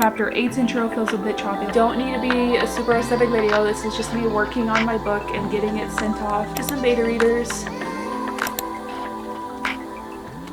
chapter 8's intro feels a bit choppy. Don't need to be a super aesthetic video. This is just me working on my book and getting it sent off to some beta readers.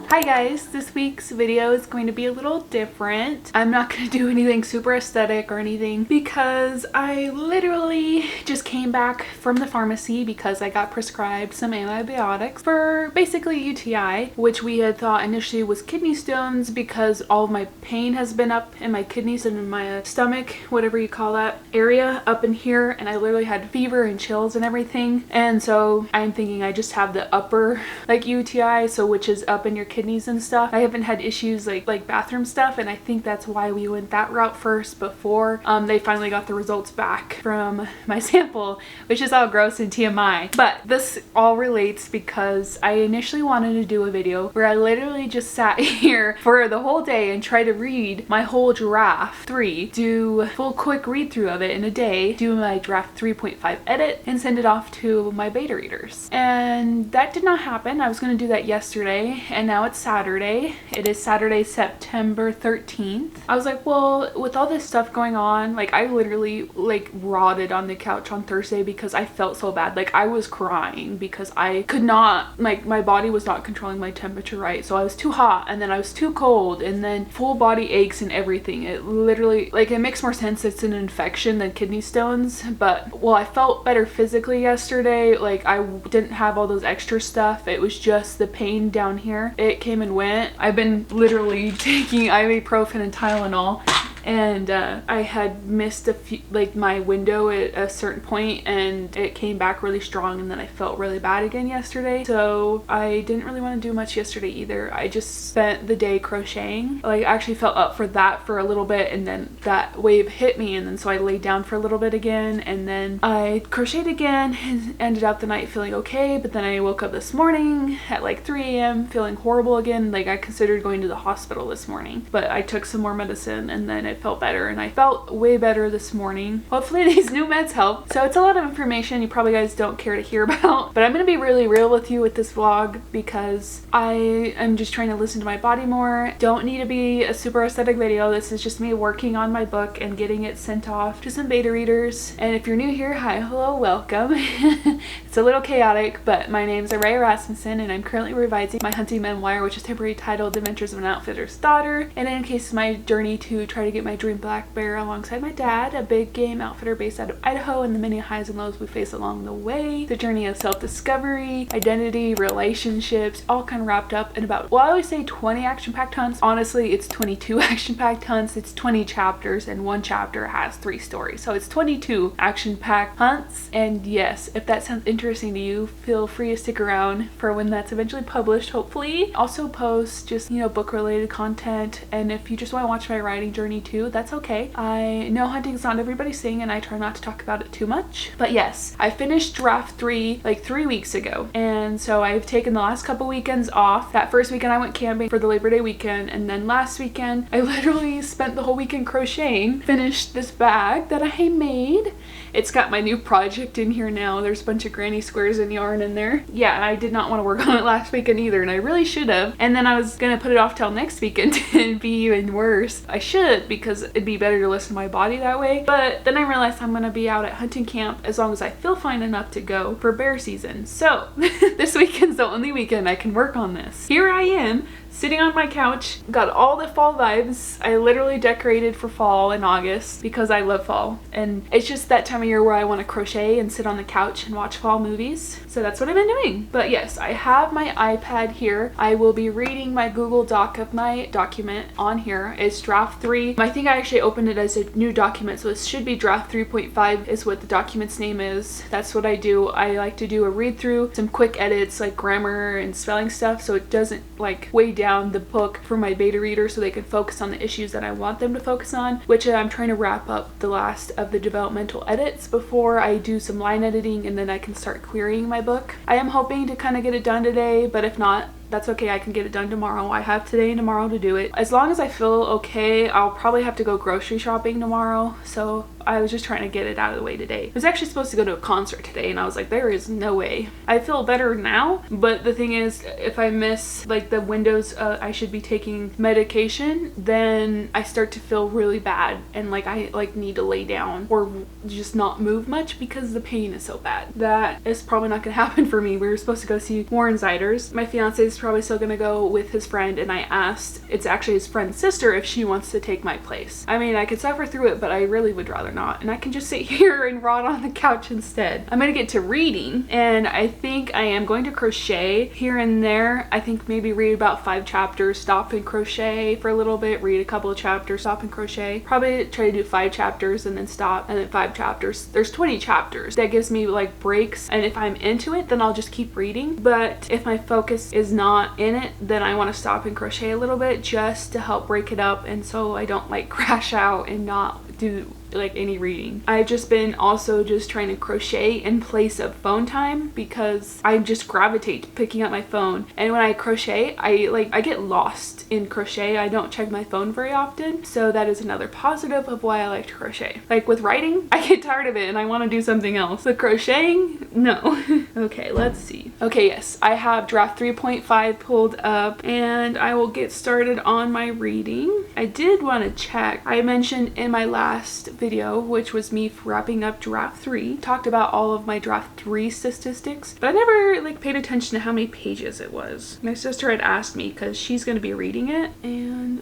Hi guys, this week's video is going to be a little different. I'm not going to do anything super aesthetic or anything because I literally just came back from the pharmacy because I got prescribed some antibiotics for basically UTI, which we had thought initially was kidney stones because all of my pain has been up in my kidneys and in my stomach, whatever you call that area up in here, and I literally had fever and chills and everything. And so I'm thinking I just have the upper like UTI, so which is up in your kidneys and stuff. I haven't had issues like bathroom stuff, and I think that's why we went that route first before they finally got the results back from my sample, which is all gross and TMI. But this all relates because I initially wanted to do a video where I literally just sat here for the whole day and try to read my whole draft 3, do a full quick read through of it in a day, do my draft 3.5 edit, and send it off to my beta readers. And that did not happen. I was going to do that yesterday, and now it's Saturday. It is Saturday, September 13th. I was like, well, with all this stuff going on, like I literally like rotted on the couch on Thursday because I felt so bad. Like I was crying because I could not, like my body was not controlling my temperature right. So I was too hot and then I was too cold and then full body aches and everything. It literally, like it makes more sense it's an infection than kidney stones. But well, I felt better physically yesterday. Like I didn't have all those extra stuff. It was just the pain down here. It came and went. I've been literally taking ibuprofen and Tylenol, and I had missed a few, like my window at a certain point, and it came back really strong, and then I felt really bad again yesterday. So I didn't really want to do much yesterday either. I just spent the day crocheting. Like I actually felt up for that for a little bit, and then that wave hit me, and then so I laid down for a little bit again, and then I crocheted again and ended up the night feeling okay. But then I woke up this morning at like 3 a.m. feeling horrible again. Like I considered going to the hospital this morning, but I took some more medicine and then it felt better, and I felt way better this morning. Hopefully these new meds help. So it's a lot of information you probably guys don't care to hear about, but I'm gonna be really real with you with this vlog because I am just trying to listen to my body more. Don't need to be a super aesthetic video. This is just me working on my book and getting it sent off to some beta readers. And if you're new here, hi, hello, welcome. It's a little chaotic, but my name is Araya Rasmussen and I'm currently revising my hunting memoir, which is temporarily titled Adventures of an Outfitter's Daughter, and in case my journey to try to get my dream black bear alongside my dad, a big game outfitter based out of Idaho, and the many highs and lows we face along the way, the journey of self-discovery, identity, relationships, all kind of wrapped up in about, well, I always say 20 action-packed hunts. Honestly, it's 22 action-packed hunts. It's 20 chapters, and one chapter has 3 stories, so it's 22 action-packed hunts. And yes, if that sounds interesting to you, feel free to stick around for when that's eventually published, hopefully. Also post just, you know, book related content, and if you just want to watch my writing journey too, that's okay. I know hunting's not everybody's thing and I try not to talk about it too much, but yes, I finished draft 3 like 3 weeks ago, and so I've taken the last couple weekends off. That first weekend I went camping for the Labor Day weekend, and then last weekend I literally spent the whole weekend crocheting. Finished this bag that I made. It's got my new project in here now. There's a bunch of granny squares and yarn in there. Yeah, I did not want to work on it last weekend either, and I really should have. And then I was gonna put it off till next weekend and be even worse. I should, because it'd be better to listen to my body that way. But then I realized I'm gonna be out at hunting camp as long as I feel fine enough to go for bear season. So this weekend's the only weekend I can work on this. Here I am, sitting on my couch, got all the fall vibes. I literally decorated for fall in August because I love fall, and it's just that time of year where I want to crochet and sit on the couch and watch fall movies. So that's what I've been doing. But yes, I have my iPad here. I will be reading my Google Doc of my document on here. It's draft 3. I think I actually opened it as a new document, so it should be draft 3.5 is what the document's name is. That's what I do. I like to do a read through, some quick edits like grammar and spelling stuff, so it doesn't like weigh down the book for my beta reader so they can focus on the issues that I want them to focus on, which I'm trying to wrap up the last of the developmental edits before I do some line editing, and then I can start querying my book. I am hoping to kind of get it done today, but if not, that's okay. I can get it done tomorrow. I have today and tomorrow to do it. As long as I feel okay, I'll probably have to go grocery shopping tomorrow, so I was just trying to get it out of the way today. I was actually supposed to go to a concert today, and I was like, there is no way. I feel better now, but the thing is, if I miss like the windows I should be taking medication, then I start to feel really bad, and like I like need to lay down or just not move much because the pain is so bad. That is probably not gonna happen for me. We were supposed to go see Warren Ziders. My fiance is probably still gonna go with his friend, and I asked, it's actually his friend's sister, if she wants to take my place. I mean, I could suffer through it, but I really would rather not, and I can just sit here and rot on the couch instead. I'm gonna get to reading, and I think I am going to crochet here and there. I think maybe read about 5 chapters, stop and crochet for a little bit, read a couple of chapters, stop and crochet. Probably try to do 5 chapters and then stop, and then 5 chapters. There's 20 chapters. That gives me like breaks, and if I'm into it, then I'll just keep reading. But if my focus is not in it, then I want to stop and crochet a little bit just to help break it up, and so I don't like crash out and not do like any reading. I've just been also just trying to crochet in place of phone time because I just gravitate to picking up my phone, and when I crochet I get lost in crochet. I don't check my phone very often, so that is another positive of why I like to crochet. Like with writing, I get tired of it and I want to do something else, but crocheting, no. Okay, let's see. Okay, yes, I have draft 3.5 pulled up, and I will get started on my reading. I did want to check, I mentioned in my last video, which was me wrapping up draft 3, talked about all of my draft 3 statistics, but I never like paid attention to how many pages it was. My sister had asked me because she's going to be reading it, and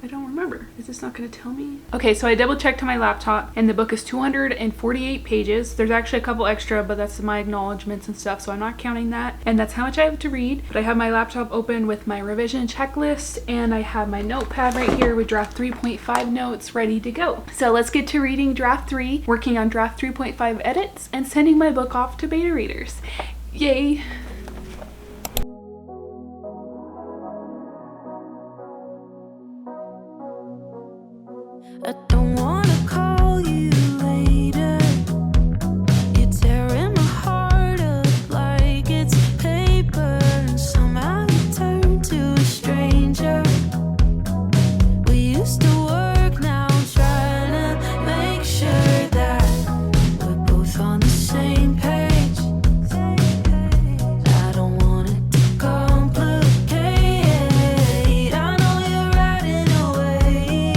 I don't remember. Is this not going to tell me? Okay, so I double checked on my laptop, and the book is 248 pages. There's actually a couple extra, but that's my acknowledgments and stuff, so I'm not counting that, and that's how much I have to read. But I have my laptop open with my revision checklist, and I have my notepad right here with draft 3.5 notes ready to go. So let's get to reading draft 3, working on draft 3.5 edits, and sending my book off to beta readers. Yay! I don't wanna call you later. You're tearing my heart up like it's paper, and somehow you turn to a stranger. We used to work, now I'm trying to make sure that we're both on the same page. I don't want it to complicate. I know you're riding away.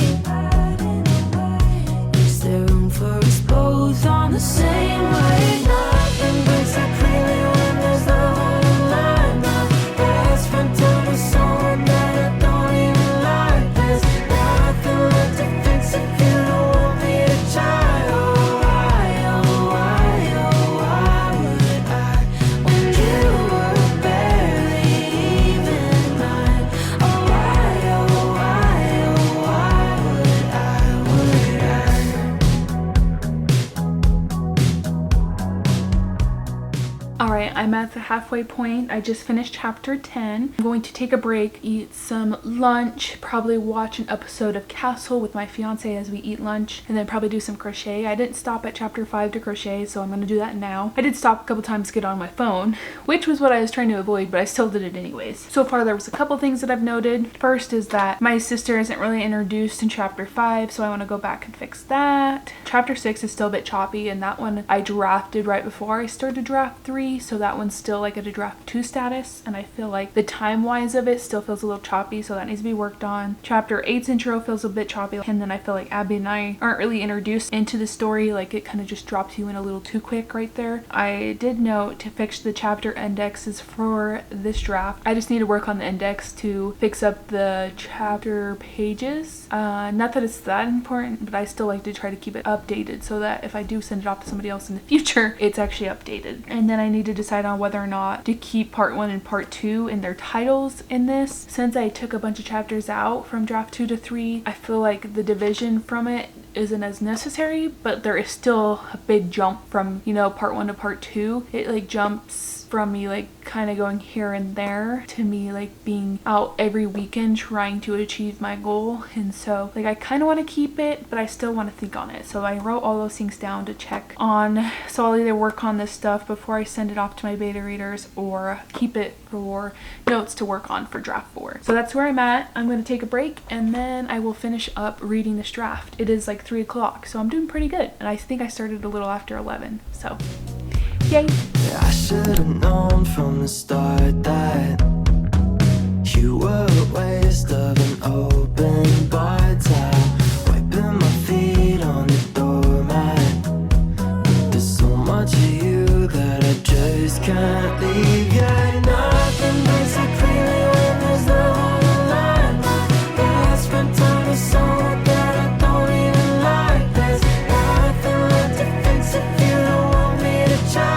Is there room for us both on the same way? Nothing breaks so clearly when there's love on the line. My best friend told me someone that I don't even like. There's nothing left to fix if you don't want me to try. Oh, why would I, when you were barely even mine? Oh, why would I? Alright, I'm at the halfway point. I just finished chapter 10. I'm going to take a break, eat some lunch, probably watch an episode of Castle with my fiance as we eat lunch, and then probably do some crochet. I didn't stop at chapter 5 to crochet, so I'm going to do that now. I did stop a couple times to get on my phone, which was what I was trying to avoid, but I still did it anyways. So far there was a couple things that I've noted. First is that my sister isn't really introduced in chapter 5, so I want to go back and fix that. Chapter 6 is still a bit choppy, and that one I drafted right before I started draft 3, so that one's still like at a draft 2 status, and I feel like the time-wise of it still feels a little choppy, so that needs to be worked on. Chapter 8's intro feels a bit choppy, and then I feel like Abby and I aren't really introduced into the story, like it kind of just drops you in a little too quick right there. I did note to fix the chapter indexes for this draft. I just need to work on the index to fix up the chapter pages. Not that it's that important, but I still like to try to keep it updated so that if I do send it off to somebody else in the future, it's actually updated. And then I need to decide on whether or not to keep part 1 and part 2 in their titles in this. Since I took a bunch of chapters out from draft 2 to 3, I feel like the division from it isn't as necessary, but there is still a big jump from, you know, part 1 to part 2. It like jumps from me like kind of going here and there to me like being out every weekend trying to achieve my goal. And so like I kind of want to keep it, but I still want to think on it. So I wrote all those things down to check on. So I'll either work on this stuff before I send it off to my beta readers or keep it for notes to work on for draft 4. So that's where I'm at. I'm going to take a break and then I will finish up reading this draft. It is like 3 o'clock, so I'm doing pretty good. And I think I started a little after 11. So yay. Yeah, I should have known from the start that you were a waste of an open bar towel, wiping my feet on the doormat. There's so much of you that I just can't leave. Yeah, nothing makes it clearly when there's love on the line. But I spent time with someone that I don't even like. There's nothing left to fix if you don't want me to try.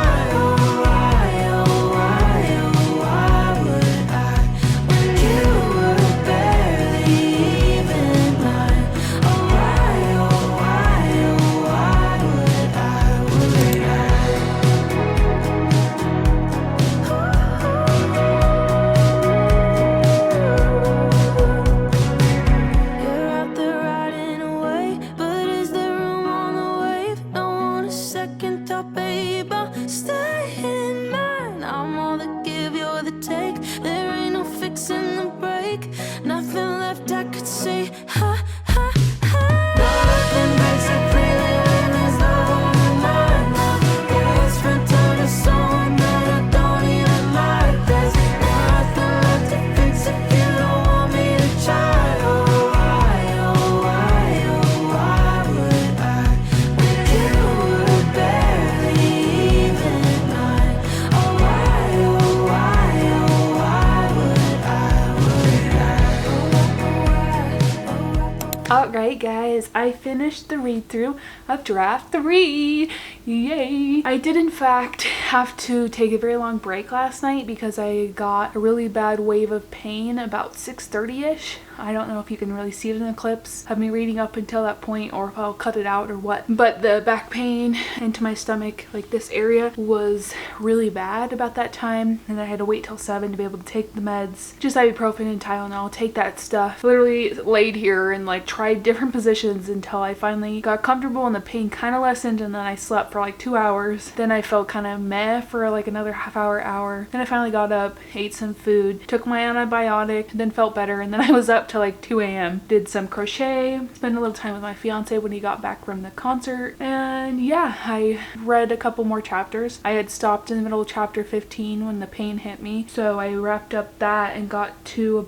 Alright guys, I finished the read through of draft 3. Yay! I did in fact have to take a very long break last night because I got a really bad wave of pain about 6:30ish. I don't know if you can really see it in the clips of me reading up until that point or if I'll cut it out or what. But the back pain into my stomach, like this area, was really bad about that time. And I had to wait till 7 to be able to take the meds. Just ibuprofen and Tylenol, take that stuff. Literally laid here and like tried different positions until I finally got comfortable and the pain kind of lessened, and then I slept for like 2 hours. Then I felt kind of meh for like another half hour. Then I finally got up, ate some food, took my antibiotic, then felt better, and then I was up till like 2 a.m. Did some crochet, spent a little time with my fiance when he got back from the concert, and yeah, I read a couple more chapters. I had stopped in the middle of chapter 15 when the pain hit me, so I wrapped up that and got to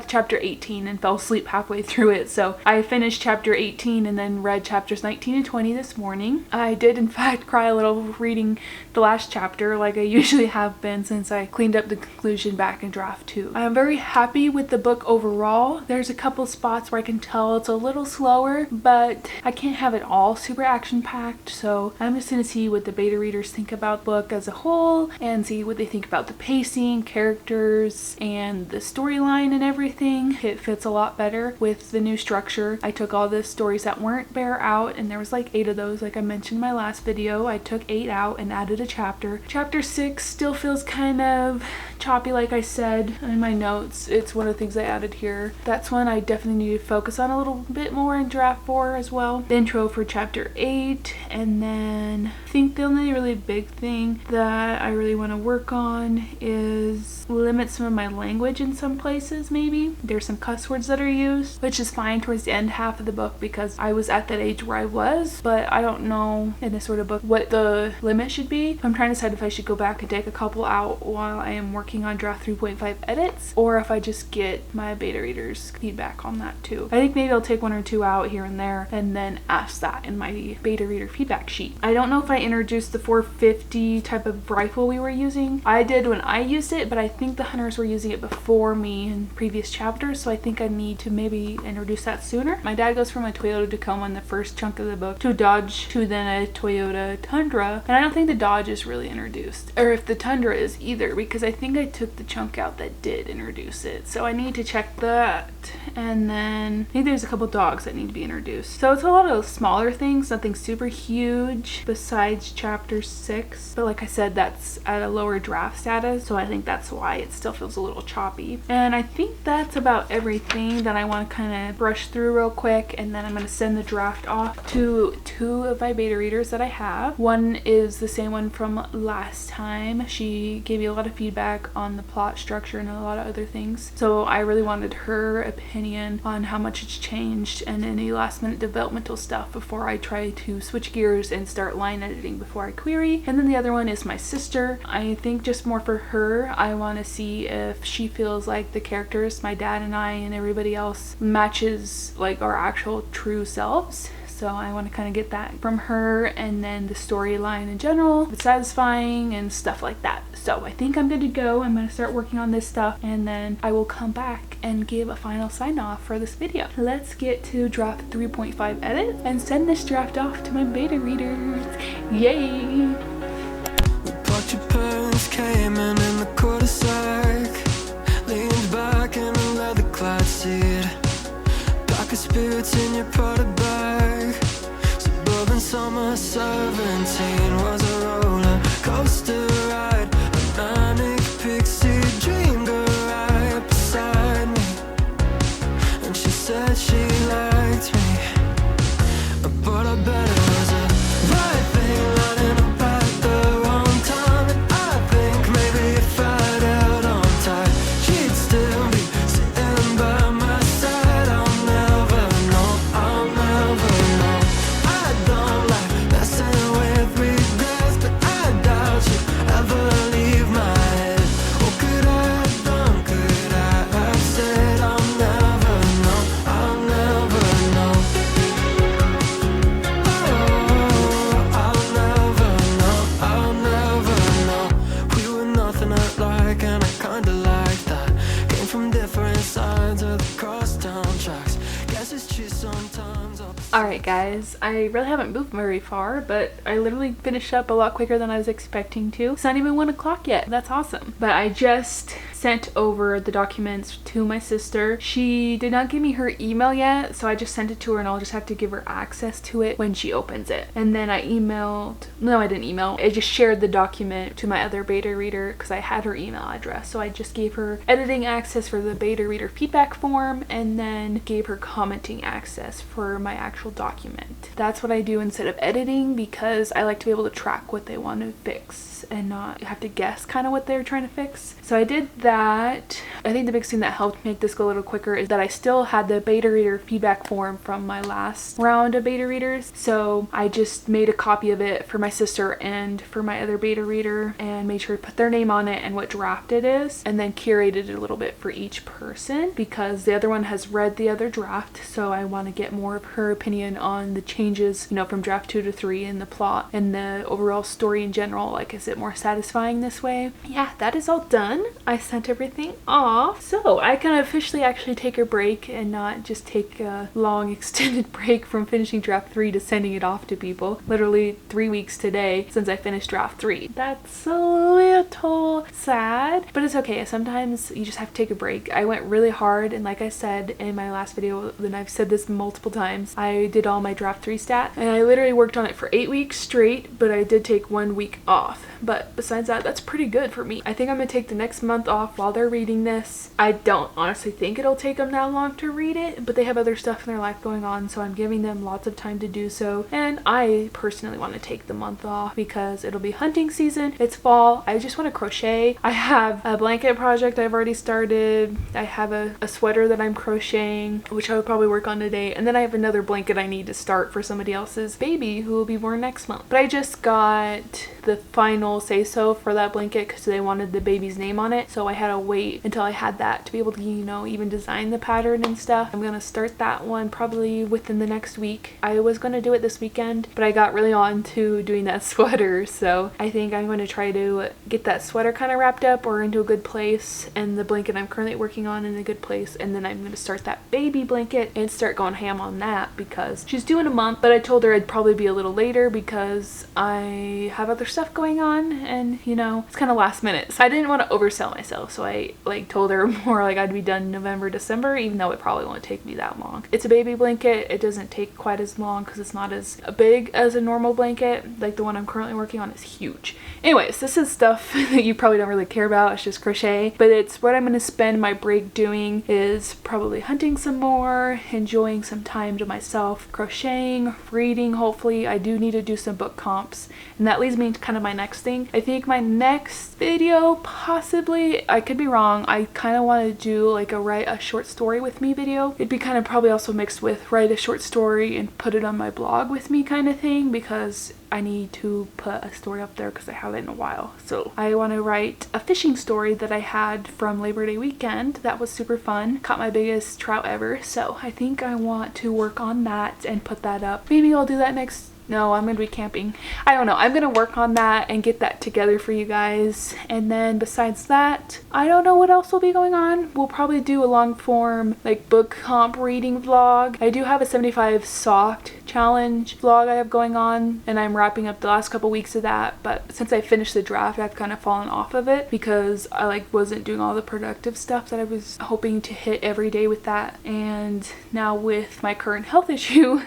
chapter 18 and fell asleep halfway through it. So I finished chapter 18 and then read chapters 19 and 20 this morning. I did in fact cry a little reading the last chapter like I usually have been since I cleaned up the conclusion back in draft 2. I'm very happy with the book overall. There's a couple spots where I can tell it's a little slower, but I can't have it all super action-packed, so I'm just going to see what the beta readers think about the book as a whole and see what they think about the pacing, characters, and the storyline and everything. It fits a lot better with the new structure. I took all the stories that weren't bare out, and there was like 8 of those like I mentioned in my last video. I took 8 out and added a chapter. Chapter 6 still feels kind of choppy like I said in my notes. It's one of the things I added here. That's one I definitely need to focus on a little bit more in draft 4 as well. The intro for chapter 8, and then I think the only really big thing that I really want to work on is limit some of my language in some places maybe. There's some cuss words that are used, which is fine towards the end half of the book because I was at that age where I was, but I don't know in this sort of book what the limit should be. I'm trying to decide if I should go back and take a couple out while I am working on draft 3.5 edits, or if I just get my beta readers feedback on that too. I think maybe I'll take 1 or 2 out here and there and then ask that in my beta reader feedback sheet. I don't know if I introduced the 450 type of rifle we were using. I did when I used it, but I think the hunters were using it before me in previous chapters, so I think I need to maybe introduce that sooner. My dad goes from a Toyota Tacoma in the first chunk of the book to a Dodge to then a Toyota Tundra, and I don't think the Dodge is really introduced, or if the Tundra is either, because I think I took the chunk out that did introduce it. So I need to check that that. And then I think there's a couple dogs that need to be introduced. So it's a lot of smaller things, nothing super huge besides chapter 6. But like I said, that's at a lower draft status, so I think that's why it still feels a little choppy. And I think that's about everything that I want to kind of brush through real quick, and then I'm going to send the draft off to 2 of my beta readers that I have. One is the same one from last time. She gave me a lot of feedback on the plot structure and a lot of other things, so I really wanted her opinion on how much it's changed and any last minute developmental stuff before I try to switch gears and start line editing before I query. And then the other one is my sister. I think just more for her, I want to see if she feels like the characters, my dad and I and everybody else, matches like our actual true selves. So I want to kind of get that from her, and then the storyline in general, if it's satisfying and stuff like that. So I think I'm good to go. I'm going to start working on this stuff, and then I will come back and give a final sign off for this video. Let's get to draft 3.5 edit and send this draft off to my beta readers. Yay! But your parents came in the cul-de-sac, leaned back in a leather-clad seat, pack of spirits in your potted bag. Suburban summer 17 was a roller coaster ride, a manic pixie dream girl right beside me, and she said she liked me, but I bet it was a right thing running about the wrong time. And I think maybe if I'd held on tight, she'd still be sitting by my side. I'll never know, I'll never know. I don't like messing with regrets, but I doubt you'd ever leave my head. What could I have done, could I have said? I'll never know, I'll never know. I'll never know, I'll never know. We were nothing alike, and I kinda like that. Came from different sides of the crosstown tracks. Guess it's true sometimes. Alright guys, I really haven't moved very far, but I literally finished up a lot quicker than I was expecting to. It's not even 1 o'clock yet. That's awesome. But I just sent over the documents to my sister. She did not give me her email yet, so I just sent it to her, and I'll just have to give her access to it when she opens it. And then I didn't email. I just shared the document to my other beta reader because I had her email address. So I just gave her editing access for the beta reader feedback form, and then gave her commenting access for my actual document. That's what I do instead of editing, because I like to be able to track what they want to fix and not have to guess kind of what they're trying to fix. So I did that. I think the biggest thing that helped make this go a little quicker is that I still had the beta reader feedback form from my last round of beta readers. So I just made a copy of it for my sister and for my other beta reader, and made sure to put their name on it and what draft it is, and then curated it a little bit for each person, because the other one has read the other draft, so I want to get more of her opinion on the changes, you know, from draft 2 to 3 in the plot and the overall story in general. Like, is it more satisfying this way? Yeah, that is all done. I sent everything off, so I can officially actually take a break and not just take a long extended break from finishing draft 3 to sending it off to people. Literally 3 weeks today since I finished draft 3. That's a little sad, but it's okay. Sometimes you just have to take a break. I went really hard, and like I said in my last video, and I've said this multiple times, I did all my draft 3 stat, and I literally worked on it for 8 weeks straight, but I did take 1 week off. But besides that, that's pretty good for me. I think I'm gonna take the next month off while they're reading this. I don't honestly think it'll take them that long to read it, but they have other stuff in their life going on, so I'm giving them lots of time to do so. And I personally want to take the month off because it'll be hunting season. It's fall. I just want to crochet. I have a blanket project I've already started. I have a sweater that I'm crocheting, which I will probably work on today. And then I have another blanket I need to start for somebody else's baby who will be born next month. But I just got the final say-so for that blanket because they wanted the baby's name on it. So I had to wait until I had that to be able to, you know, even design the pattern and stuff. I'm gonna start that one probably within the next week. I was gonna do it this weekend, but I got really on to doing that sweater. So I think I'm going to try to get that sweater kind of wrapped up or into a good place, and the blanket I'm currently working on in a good place. And then I'm going to start that baby blanket and start going ham on that because she's due in a month, but I told her I'd probably be a little later because I have other stuff going on, and you know, it's kind of last minute. So I didn't want to oversell myself, so I told told her more like I'd be done November, December, even though it probably won't take me that long. It's a baby blanket. It doesn't take quite as long because it's not as big as a normal blanket. Like the one I'm currently working on is huge. Anyways, this is stuff that you probably don't really care about. It's just crochet, but it's what I'm going to spend my break doing is probably hunting some more, enjoying some time to myself, crocheting, reading. Hopefully I do need to do some book comps, and that leads me to kind of my next thing. I think my next video, possibly, I could be wrong, I kind of want to do like a write a short story with me video. It'd be kind of probably also mixed with write a short story and put it on my blog with me kind of thing, because I need to put a story up there because I haven't in a while. So I want to write a fishing story that I had from Labor Day weekend. That was super fun. Caught my biggest trout ever. So I think I want to work on that and put that up. Maybe I'll do that next. No, I'm going to be camping. I don't know. I'm going to work on that and get that together for you guys. And then besides that, I don't know what else will be going on. We'll probably do a long form like book comp reading vlog. I do have a 75 soft challenge vlog I have going on, and I'm wrapping up the last couple weeks of that. But since I finished the draft, I've kind of fallen off of it because I like wasn't doing all the productive stuff that I was hoping to hit every day with that. And now with my current health issue,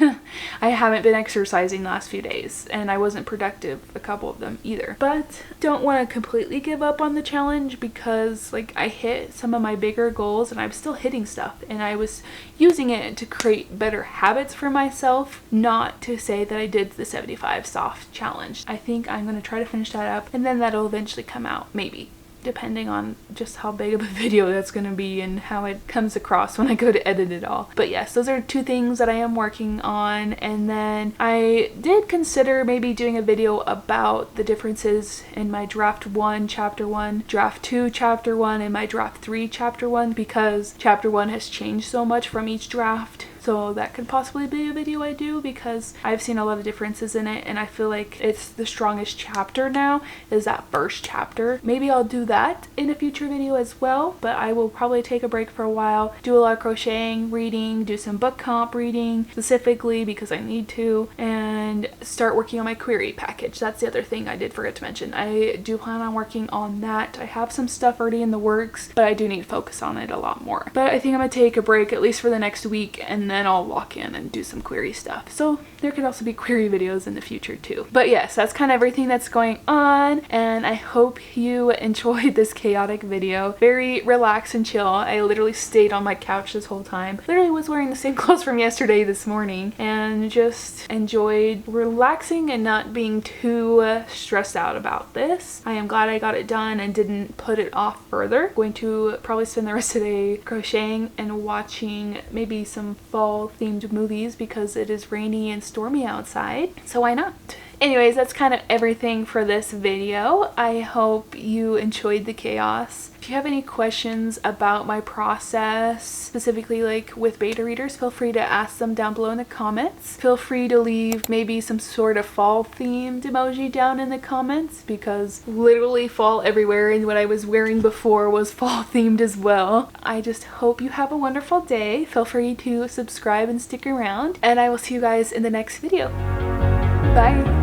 I haven't been exercising the last few days, and I wasn't productive a couple of them either. But don't want to completely give up on the challenge because like I hit some of my bigger goals and I'm still hitting stuff, and I was using it to create better habits for myself, not to say that I did the 75 soft challenge. I think I'm going to try to finish that up, and then that'll eventually come out, maybe, depending on just how big of a video that's going to be and how it comes across when I go to edit it all. But yes, those are two things that I am working on. And then I did consider maybe doing a video about the differences in my draft 1 chapter 1, draft 2 chapter 1, and my draft 3 chapter 1, because chapter 1 has changed so much from each draft. So that could possibly be a video I do, because I've seen a lot of differences in it, and I feel like it's the strongest chapter now is that first chapter. Maybe I'll do that in a future video as well, but I will probably take a break for a while, do a lot of crocheting, reading, do some book comp reading specifically because I need to, and start working on my query package. That's the other thing I did forget to mention. I do plan on working on that. I have some stuff already in the works, but I do need to focus on it a lot more. But I think I'm gonna take a break at least for the next week, and then I'll walk in and do some query stuff. So there could also be query videos in the future too. But yes, that's kind of everything that's going on, and I hope you enjoyed this chaotic video. Very relaxed and chill. I literally stayed on my couch this whole time. Literally was wearing the same clothes from yesterday this morning, and just enjoyed relaxing and not being too stressed out about this. I am glad I got it done and didn't put it off further. Going to probably spend the rest of the day crocheting and watching maybe some fall themed movies because it is rainy and stormy outside, so why not? Anyways, that's kind of everything for this video. I hope you enjoyed the chaos. If you have any questions about my process, specifically like with beta readers, feel free to ask them down below in the comments. Feel free to leave maybe some sort of fall themed emoji down in the comments, because literally fall everywhere, and what I was wearing before was fall themed as well. I just hope you have a wonderful day. Feel free to subscribe and stick around, and I will see you guys in the next video. Bye!